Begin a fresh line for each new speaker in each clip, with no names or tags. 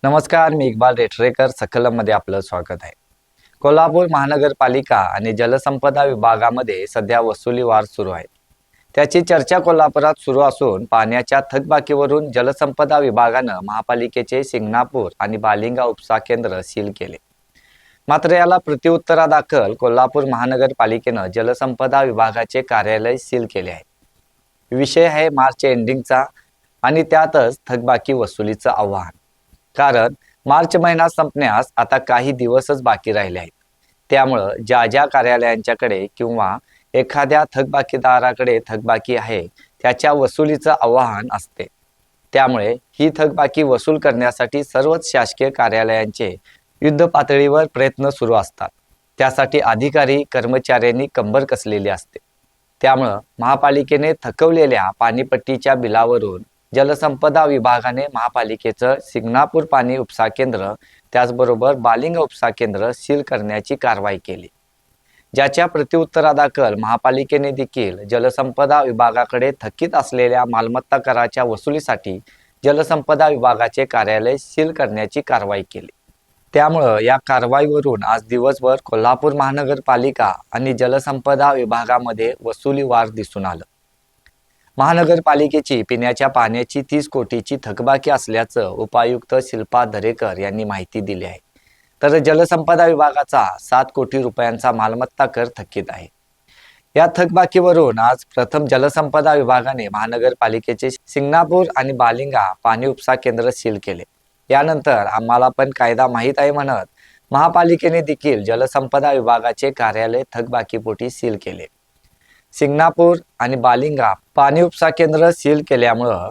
नमस्कार, मी इक्बाल रेठरेकर. सकलममध्ये आपलं स्वागत आहे. कोल्हापूर महानगरपालिका आणि जलसंपदा विभागामध्ये सध्या वसुली वार सुरू आहे. त्याची चर्चा कोल्हापुरात सुरू असून पाण्याच्या थकबाकीवरून जलसंपदा विभागानं महापालिकेचे शिंगणापूर आणि बालिंगा उपसा केंद्र सील केले. मात्र याला प्रत्युत्तरादाखल कोल्हापूर महानगरपालिकेनं जलसंपदा विभागाचे कार्यालय सील केले आहे. विषय आहे मार्च एंडिंगचा आणि त्यातच थकबाकी वसुलीचं आव्हान. कारण मार्च महिना संपण्यास आता काही दिवसच बाकी राहिले आहेत. त्यामुळं ज्या कार्यालयांच्याकडे किंवा एखाद्या थकबाकीदाराकडे थकबाकी आहे त्याच्या वसुलीचं आव्हान असते. त्यामुळे ही थकबाकी वसूल करण्यासाठी सर्वच शासकीय कार्यालयांचे युद्ध पातळीवर प्रयत्न सुरू असतात. त्यासाठी अधिकारी कर्मचाऱ्यांनी कंबर कसलेली असते. त्यामुळं महापालिकेने थकवलेल्या पाणीपट्टीच्या बिलावरून जलसंपदा विभागाने महापालिकेचं शिंगणापूर पाणी उपसा केंद्र त्याचबरोबर बालिंगा उपसा केंद्र सील करण्याची कारवाई केली. ज्याच्या प्रत्युत्तरादाखल महापालिकेने देखील जलसंपदा विभागाकडे थकीत असलेल्या मालमत्ता कराच्या वसुलीसाठी जलसंपदा विभागाचे कार्यालय सील करण्याची कारवाई केली. त्यामुळं या कारवाईवरून आज दिवसभर कोल्हापूर महानगरपालिका आणि जलसंपदा विभागामध्ये वसुली वार दिसून आलं. महानगरपालिकेची पिण्याच्या पाण्याची 30 कोटीची थकबाकी असल्याचं उपायुक्त शिल्पा दरेकर यांनी माहिती दिली आहे. तर जलसंपदा विभागाचा 7 कोटी रुपयांचा मालमत्ता कर थकीत आहे. या थकबाकीवरून आज प्रथम जलसंपदा विभागाने महानगरपालिकेचे शिंगणापूर आणि बालिंगा पाणी उपसा केंद्र सील केले. यानंतर आम्हाला पण कायदा माहीत आहे म्हणत महापालिकेने देखील जलसंपदा विभागाचे कार्यालय थकबाकीपोटी सील केले. शिंगणापूर आणि बालिंगा पाणी उपसा केंद्र सील केल्यामुळं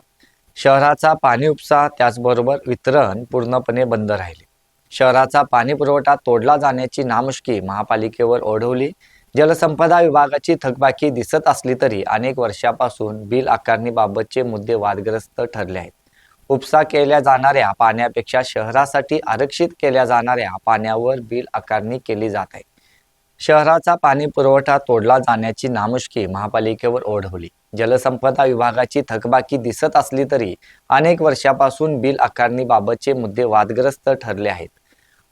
शहराचा पाणी उपसा त्याचबरोबर वितरण पूर्णपणे बंद राहिले. शहराचा पाणी पुरवठा तोडला जाण्याची नामुष्की महापालिकेवर ओढवली. जलसंपदा विभागाची थकबाकी दिसत असली तरी अनेक वर्षापासून बिल आकारणीबाबतचे मुद्दे वादग्रस्त ठरले आहेत. उपसा केल्या जाणाऱ्या पाण्यापेक्षा शहरासाठी आरक्षित केल्या जाणाऱ्या पाण्यावर बिल आकारणी केली जात आहे. शहराचा पाणी पुरवठा तोडला जाण्याची नामुष्की महापालिकेवर ओढवली. जलसंपदा विभागाची थकबाकी दिसत असली तरी अनेक वर्षापासून बिल आकारणीबाबतचे मुद्दे वादग्रस्त ठरले आहेत.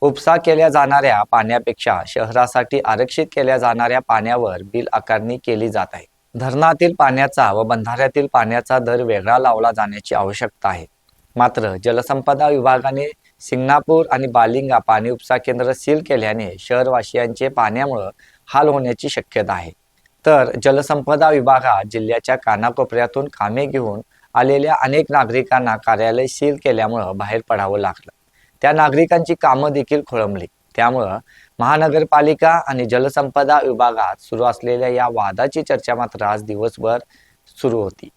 उपसा केल्या जाणाऱ्या पाण्यापेक्षा शहरासाठी आरक्षित केल्या जाणाऱ्या पाण्यावर बिल आकारणी केली जात आहे. धरणातील पाण्याचा व बंधाऱ्यातील पाण्याचा दर वेगळा लावला जाण्याची आवश्यकता आहे. मात्र जलसंपदा विभागाने शिंगणापूर आणि बालिंगा पाणी उपसा केंद्र सील केल्याने शहरवासियांचे पाण्यामुळे हाल होण्याची शक्यता आहे. तर जलसंपदा विभागात जिल्ह्याच्या कानाकोपऱ्यातून कामे घेऊन आलेल्या अनेक नागरिकांना कार्यालय सील केल्यामुळे बाहेर पडावं लागलं. त्या नागरिकांची कामं देखील खोळंबली. त्यामुळं महानगरपालिका आणि जलसंपदा विभागात सुरू असलेल्या या वादाची चर्चा मात्र आज दिवसभर सुरू होती.